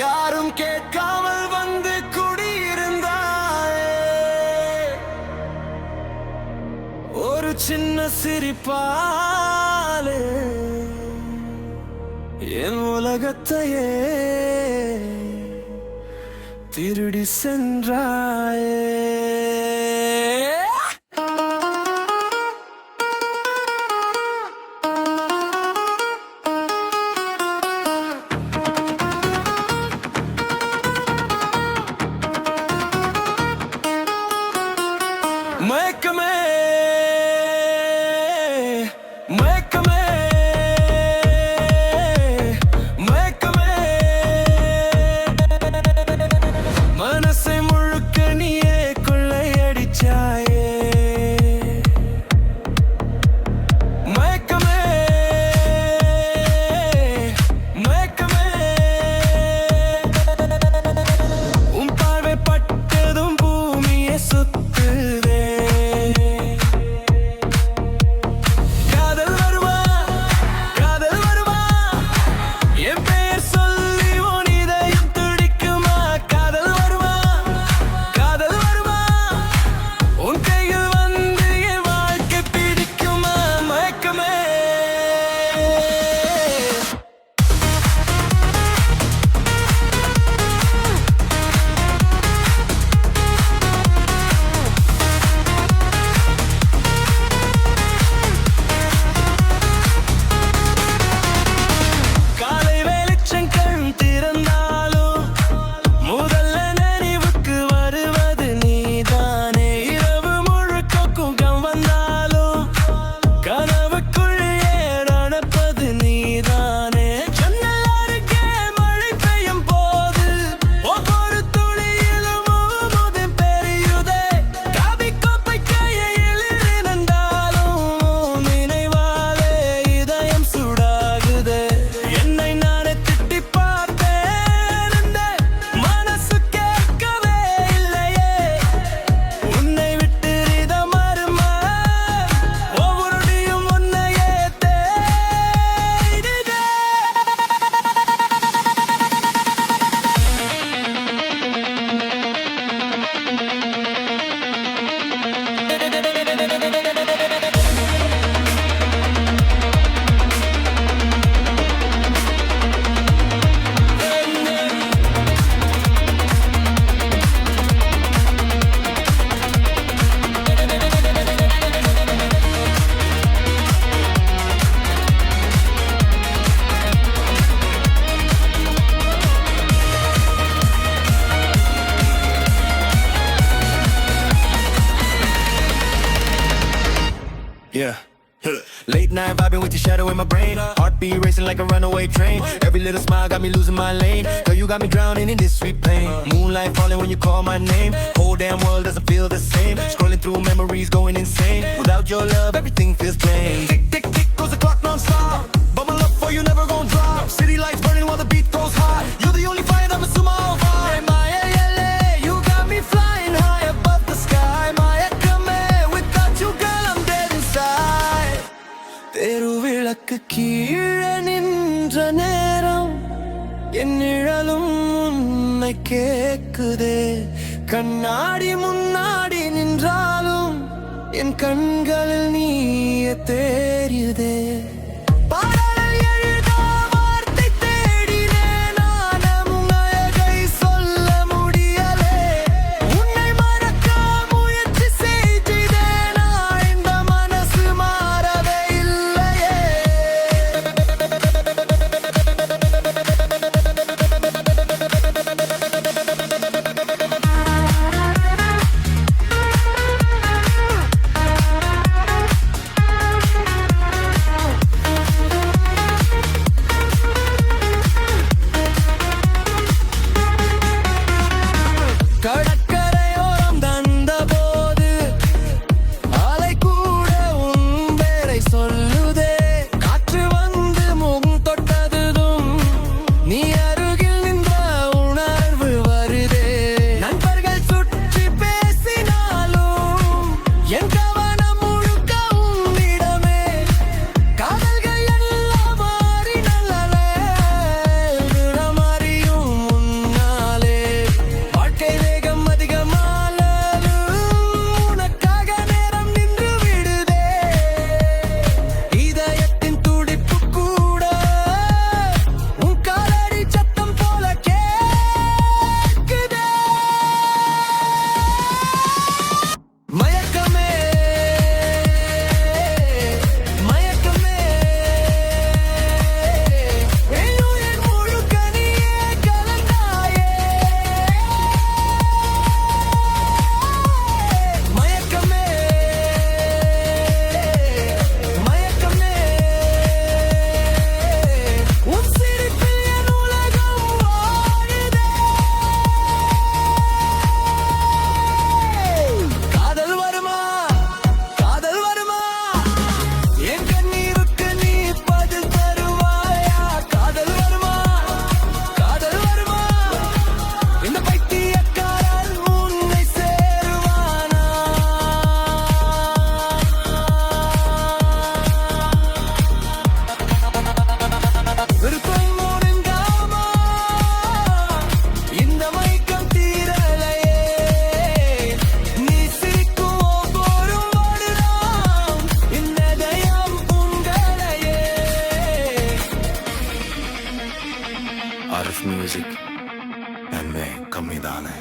யாரும் கேட்காமல் வந்து குடியிருந்தாயே, ஒரு சின்ன சிரிப்பாலே என் உலகத்தையே திருடி சென்றாயே. மயக்கமே மயக்கமே மயக்கமே, மனசை முழுக்க நீயே கொள்ளையடிச்சாயே. மயக்கமே மயக்கமே, உன் பார்வை பட்டதும் பூமியை சுத்துதே. Yeah. Late night vibing with your shadow in my brain. Heartbeat racing like a runaway train. Every little smile got me losing my lane. Girl, you got me drowning in this sweet pain. Moonlight falling when you call my name. Whole damn world doesn't feel the same. Scrolling through memories, going insane. Without your love, everything feels plain. Tick, tick, tick goes the clock non-stop. Bubble up for you, never gon' drop. City lights burning while the beat goes hot. You're the only fire that will sumo vibe. Maya, you got me flying high above the sky. Maya, come here, without you, girl, I'm dead inside. தெருவிளக்கு கீழே நின்ற நேரம் என் நிழலும் உன்னை கேக்குதே. கண்ணாடி முன்னாடி நின்றாலும் என் கண்களில் நீயே தெரியுதே. பாடல் எழுத வார்த்தை தேடினேன், நானும் அழகை சொல்ல முடியலே. உன்னை மறக்க முயற்சி செய்தேன், நான் இந்த மனசு மாறவே இல்லையே. Arif Music. நன்மை கம்மிதானே